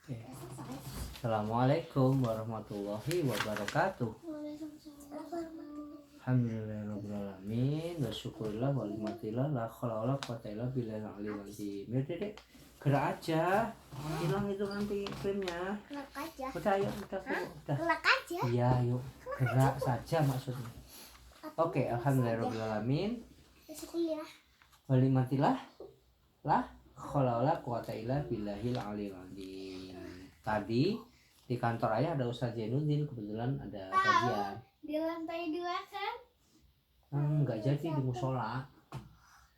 Assalamualaikum warahmatullahi wabarakatuh. Alhamdulillahirobbilalamin. Wasyukurillah walimatillah la khala wala quwata illa billahil aliyil azim. Ya Dek, gerak aja. Hilang itu nanti krimnya. Gerak aja. Udah ayo, udah. Gerak aja. Iya, yuk. Gerak saja maksudnya. Oke, alhamdulillahirobbilalamin. Syukurillah. Walimatillah la khala wala quwata illa billahil aliyil azim. Tadi di kantor ayah ada Ustaz Zainuddin, kebetulan ada kajian. Di lantai 2 kan? Enggak jadi di musola.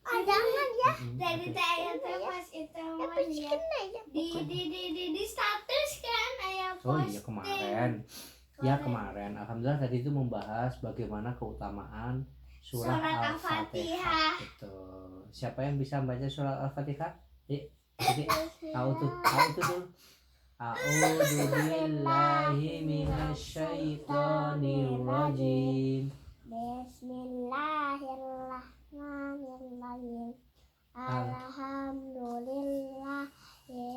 Jangan ya. Dari Ayah pas itu lihat di status kan ayah post. Oh iya kemarin. Ya kemarin. Alhamdulillah tadi itu membahas bagaimana keutamaan surah Al-Fatihah. Betul. Siapa yang bisa baca surah Al-Fatihah? Jadi tahu tuh dulu. A'udzu billahi minasyaitonir rajim. Bismillahirrahmanirrahim. Alhamdulillah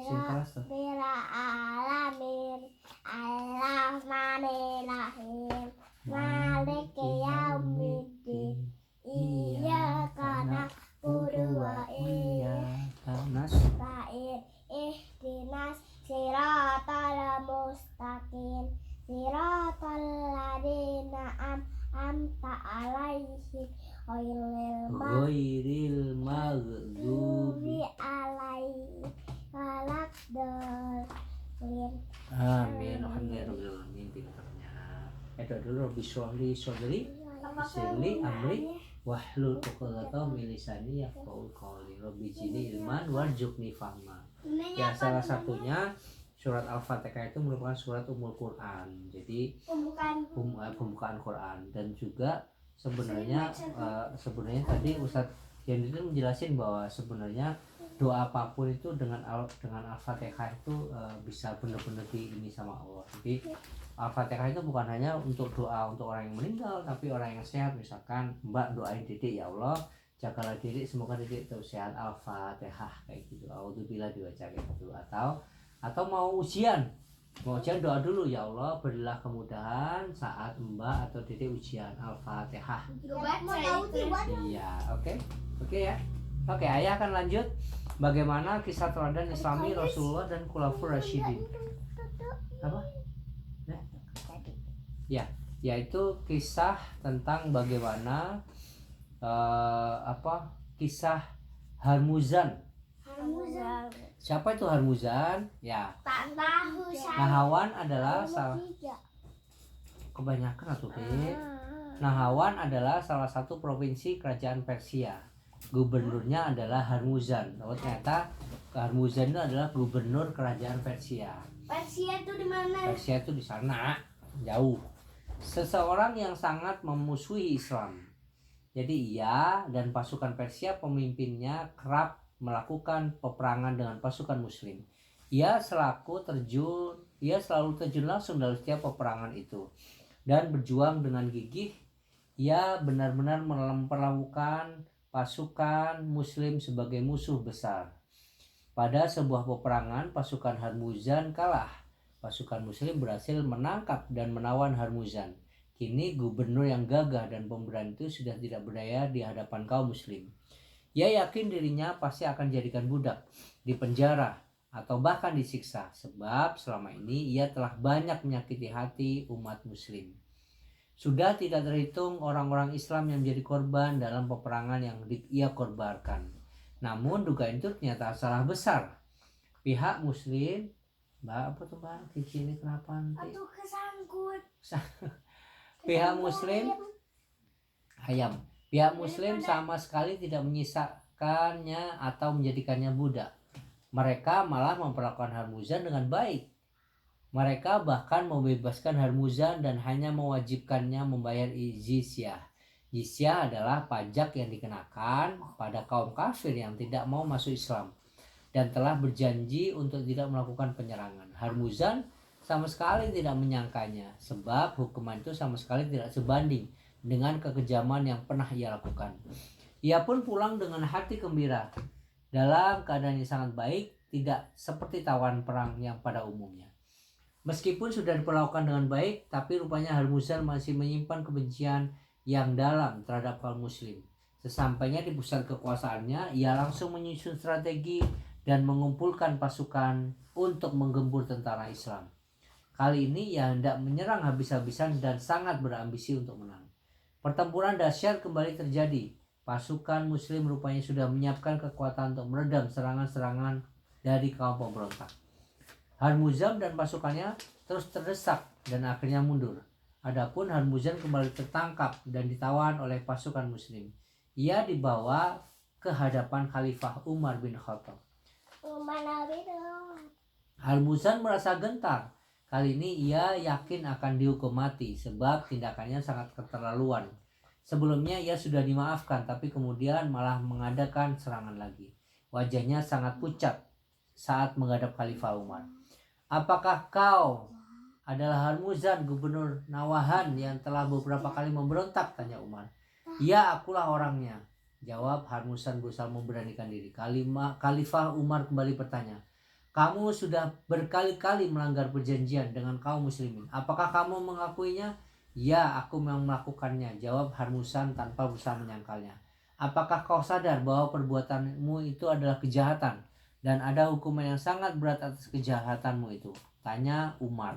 rabbil alamin. Arrahmanirrahim. Maliki yaumiddin. Iyyaka na'budu wa iyyaka nasta'in. Ihdinas siratal mustaqim. Siratal ladzina an'amta 'alaihim Ghairil maghdubi alaihim waladdallin. Amin. Alhamdulillahirobbilalamin. Pinternya. Doa dulu Rabbi sholli shodri sirli amri wahlul 'uqdatam min lisani yafqahu qawli. Rabbi zidni ilman warzuqni fahma. Ya salah satunya surat Al-Fatihah itu merupakan surat Ummul Quran. Jadi pembukaan Quran, dan juga sebenarnya tadi Ustadz yang itu menjelasin bahwa sebenarnya doa apapun itu dengan Al-Fatihah itu bisa benar-benar ini sama Allah. Jadi Al-Fatihah itu bukan hanya untuk doa untuk orang yang meninggal, tapi orang yang sehat. Misalkan Mbak doain Dedek, ya Allah jagalah Dedek, semoga Dedek terus sehat, Al-Fatihah kayak gitu. Auzubillah dibaca kayak gitu. Atau mau ujian doa dulu, ya Allah berilah kemudahan saat Mbak atau Dedek ujian, Al-Fatihah. Iya, oke ya. Oke, ayah akan lanjut bagaimana kisah teladan Islami Rasulullah dan Khulafaur Rasyidin. Apa? Ya, yaitu kisah tentang bagaimana kisah Harmuzan. Siapa itu Harmuzan? Ya. Tak tahu saya. Nahawan adalah kebanyakan atau Dek. Nahawan adalah salah satu provinsi kerajaan Persia. Gubernurnya adalah Harmuzan. Ternyata Harmuzan itu adalah gubernur kerajaan Persia. Persia itu di mana? Persia itu di sana, jauh. Seseorang yang sangat memusuhi Islam. Jadi ia dan pasukan Persia pemimpinnya kerap melakukan peperangan dengan pasukan Muslim. Ia selalu terjun langsung dalam setiap peperangan itu dan berjuang dengan gigih. Ia benar-benar memperlakukan pasukan Muslim sebagai musuh besar. Pada sebuah peperangan, pasukan Harmuzan kalah. Pasukan Muslim berhasil menangkap dan menawan Harmuzan. Kini gubernur yang gagah dan pemberani itu sudah tidak berdaya di hadapan kaum Muslim. Ia yakin dirinya pasti akan dijadikan budak, dipenjara, atau bahkan disiksa, sebab selama ini ia telah banyak menyakiti hati umat Muslim. Sudah tidak terhitung orang-orang Islam yang menjadi korban dalam peperangan yang ia korbankan. Namun dugaan itu ternyata salah besar. Pihak Muslim, Mbak apa tuh Mbak? Kiki ini kenapa nanti? Aduh kesangkut. Pihak Muslim sama sekali tidak menyisakannya atau menjadikannya budak. Mereka malah memperlakukan Harmuzan dengan baik. Mereka bahkan membebaskan Harmuzan dan hanya mewajibkannya membayar jizyah. Jizyah adalah pajak yang dikenakan pada kaum kafir yang tidak mau masuk Islam dan telah berjanji untuk tidak melakukan penyerangan. Harmuzan sama sekali tidak menyangkanya, sebab hukuman itu sama sekali tidak sebanding dengan kekejaman yang pernah ia lakukan. Ia pun pulang dengan hati gembira. Dalam keadaan yang sangat baik, tidak seperti tawanan perang yang pada umumnya. Meskipun sudah diperlakukan dengan baik, tapi rupanya Harmuzan masih menyimpan kebencian yang dalam terhadap kaum muslim. Sesampainya di pusat kekuasaannya, ia langsung menyusun strategi dan mengumpulkan pasukan untuk menggempur tentara Islam. Kali ini ia hendak menyerang habis-habisan dan sangat berambisi untuk menang. Pertempuran dahsyat kembali terjadi. Pasukan muslim rupanya sudah menyiapkan kekuatan untuk meredam serangan-serangan dari kaum pemberontak. Harmuzan dan pasukannya terus terdesak dan akhirnya mundur. Adapun Harmuzan kembali tertangkap dan ditawan oleh pasukan muslim. Ia dibawa ke hadapan Khalifah Umar bin Khattab. Harmuzan merasa gentar. Kali ini ia yakin akan dihukum mati sebab tindakannya sangat keterlaluan. Sebelumnya ia sudah dimaafkan, tapi kemudian malah mengadakan serangan lagi. Wajahnya sangat pucat saat menghadap Khalifah Umar. Apakah kau adalah Harmuzan, gubernur Nawahan yang telah beberapa kali memberontak? Tanya Umar. Ya, akulah orangnya, jawab Harmuzan berusaha memberanikan diri. Khalifah Umar kembali bertanya. Kamu sudah berkali-kali melanggar perjanjian dengan kaum muslimin. Apakah kamu mengakuinya? Ya, aku memang melakukannya, jawab Harmuzan tanpa berusaha menyangkalnya. Apakah kau sadar bahwa perbuatanmu itu adalah kejahatan dan ada hukuman yang sangat berat atas kejahatanmu itu? Tanya Umar.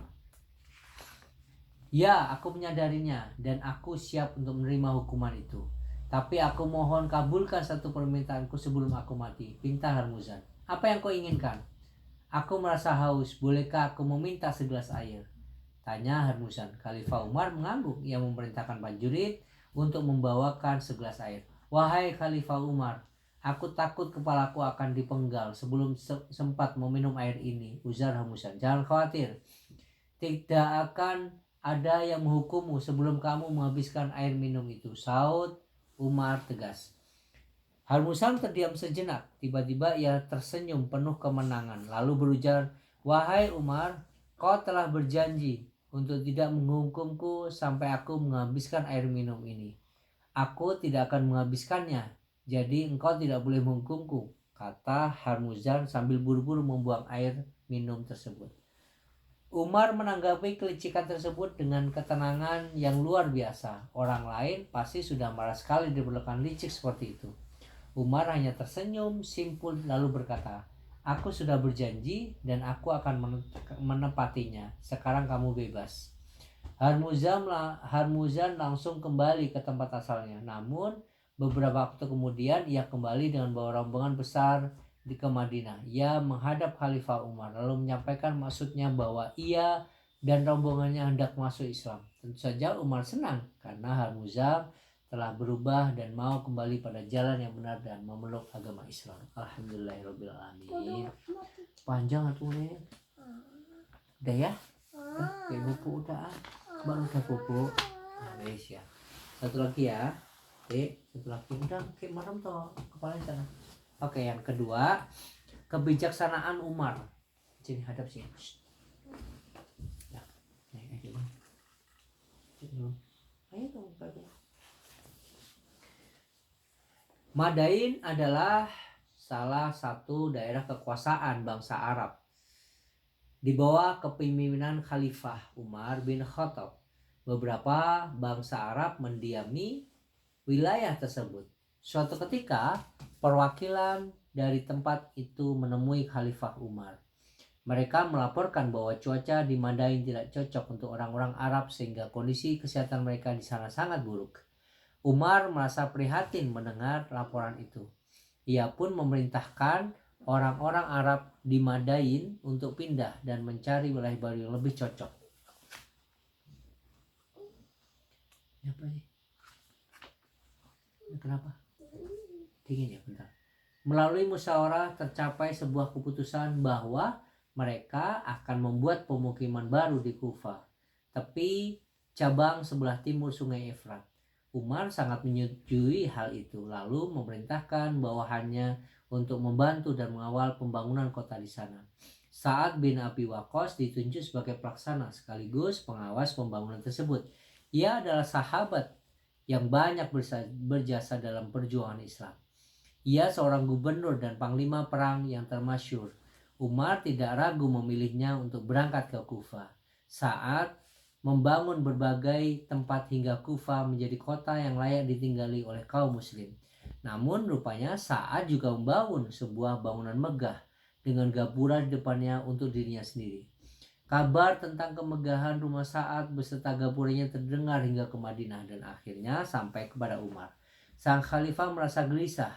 Ya, aku menyadarinya dan aku siap untuk menerima hukuman itu. Tapi aku mohon kabulkan satu permintaanku sebelum aku mati, pinta Harmuzan. Apa yang kau inginkan? Aku merasa haus, bolehkah aku meminta segelas air? Tanya Harmuzan. Khalifah Umar mengangguk. Ia memerintahkan prajurit untuk membawakan segelas air. Wahai Khalifah Umar, aku takut kepalaku akan dipenggal sebelum sempat meminum air ini, ujar Harmuzan. Jangan khawatir, tidak akan ada yang menghukummu sebelum kamu menghabiskan air minum itu, saud Umar tegas. Harmuzan terdiam sejenak. Tiba-tiba ia tersenyum penuh kemenangan, lalu berujar, wahai Umar, kau telah berjanji untuk tidak menghukumku sampai aku menghabiskan air minum ini. Aku tidak akan menghabiskannya, jadi engkau tidak boleh menghukumku, kata Harmuzan sambil buru-buru membuang air minum tersebut. Umar menanggapi kelicikan tersebut dengan ketenangan yang luar biasa. Orang lain pasti sudah marah sekali diperlakukan licik seperti itu. Umar hanya tersenyum simpul lalu berkata, aku sudah berjanji dan aku akan menepatinya. Sekarang kamu bebas. Harmuzan langsung kembali ke tempat asalnya. Namun beberapa waktu kemudian ia kembali dengan bawa rombongan besar ke Madinah. Ia menghadap Khalifah Umar lalu menyampaikan maksudnya bahwa ia dan rombongannya hendak masuk Islam. Tentu saja Umar senang karena Harmuzan telah berubah dan mau kembali pada jalan yang benar dan memeluk agama Islam. Alhamdulillahirobbilalamin. Panjang atuhnya. Udah ya? Kayak buku udah. Baru udah buku. Nah, guys ya. Satu lagi ya. Satu lagi udah kayak merem toh kepala sana. Oke, yang kedua, kebijaksanaan Umar. Sini hadap sini. Ya. Ayo dong, Madain adalah salah satu daerah kekuasaan bangsa Arab di bawah kepemimpinan Khalifah Umar bin Khattab. Beberapa bangsa Arab mendiami wilayah tersebut. Suatu ketika, perwakilan dari tempat itu menemui Khalifah Umar. Mereka melaporkan bahwa cuaca di Madain tidak cocok untuk orang-orang Arab sehingga kondisi kesehatan mereka di sana sangat buruk. Umar merasa prihatin mendengar laporan itu. Ia pun memerintahkan orang-orang Arab di Madain untuk pindah dan mencari wilayah baru yang lebih cocok. Apa sih? Kenapa? Dingin ya, bentar. Melalui musyawarah tercapai sebuah keputusan bahwa mereka akan membuat pemukiman baru di Kufah, tepi cabang sebelah timur Sungai Efrat. Umar sangat menyetujui hal itu, lalu memerintahkan bawahannya untuk membantu dan mengawal pembangunan kota di sana. Sa'ad bin Abi Waqqas ditunjuk sebagai pelaksana sekaligus pengawas pembangunan tersebut. Ia adalah sahabat yang banyak berjasa dalam perjuangan Islam. Ia seorang gubernur dan panglima perang yang termasyhur. Umar tidak ragu memilihnya untuk berangkat ke Kufah. Saat membangun berbagai tempat hingga Kufah menjadi kota yang layak ditinggali oleh kaum muslim. Namun rupanya Sa'ad juga membangun sebuah bangunan megah dengan gapura di depannya untuk dirinya sendiri. Kabar tentang kemegahan rumah Sa'ad beserta gapuranya terdengar hingga ke Madinah dan akhirnya sampai kepada Umar. Sang khalifah merasa gelisah.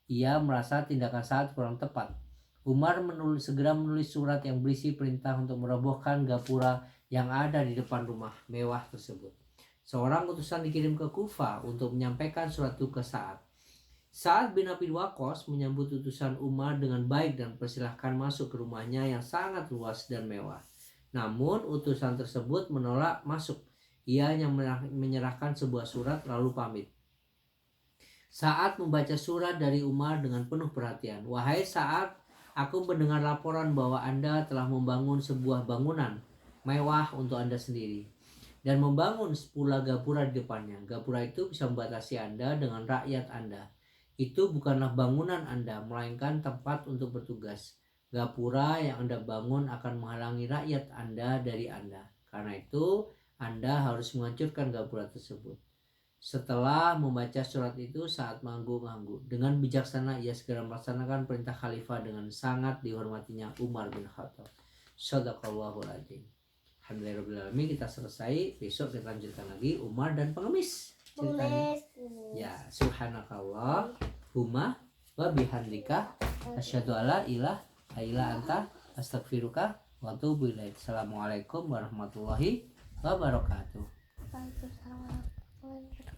Ia merasa tindakan Sa'ad kurang tepat. Umar segera menulis surat yang berisi perintah untuk merobohkan gapura yang ada di depan rumah mewah tersebut. Seorang utusan dikirim ke Kufah untuk menyampaikan surat itu ke Sa'ad. Sa'ad bin Abi Waqqas menyambut utusan Umar dengan baik dan persilahkan masuk ke rumahnya yang sangat luas dan mewah. Namun utusan tersebut menolak masuk. Ia hanya menyerahkan sebuah surat lalu pamit. Sa'ad membaca surat dari Umar dengan penuh perhatian. Wahai Sa'ad, aku mendengar laporan bahwa Anda telah membangun sebuah bangunan mewah untuk Anda sendiri dan membangun 10 gapura di depannya. Gapura itu bisa membatasi Anda dengan rakyat Anda. Itu bukanlah bangunan Anda, melainkan tempat untuk bertugas. Gapura yang Anda bangun akan menghalangi rakyat Anda dari Anda. Karena itu, Anda harus menghancurkan gapura tersebut. Setelah membaca surat itu, Sa'ad mengangguk-angguk. Dengan bijaksana ia segera melaksanakan perintah khalifah dengan sangat dihormatinya Umar bin Khattab. Shadaqallahul adzim. Alhamdulillahirrahmanirrahim. Kita selesai. Besok kita lanjutkan lagi Umar dan pengemis ceritanya. Ya, subhanakallah huma wa bihamdika asyhadu alla ilaha illa anta astaghfiruka wa atubu ilaik. Assalamualaikum warahmatullahi wabarakatuh. Waalaikumsalam warahmatullahi wabarakatuh.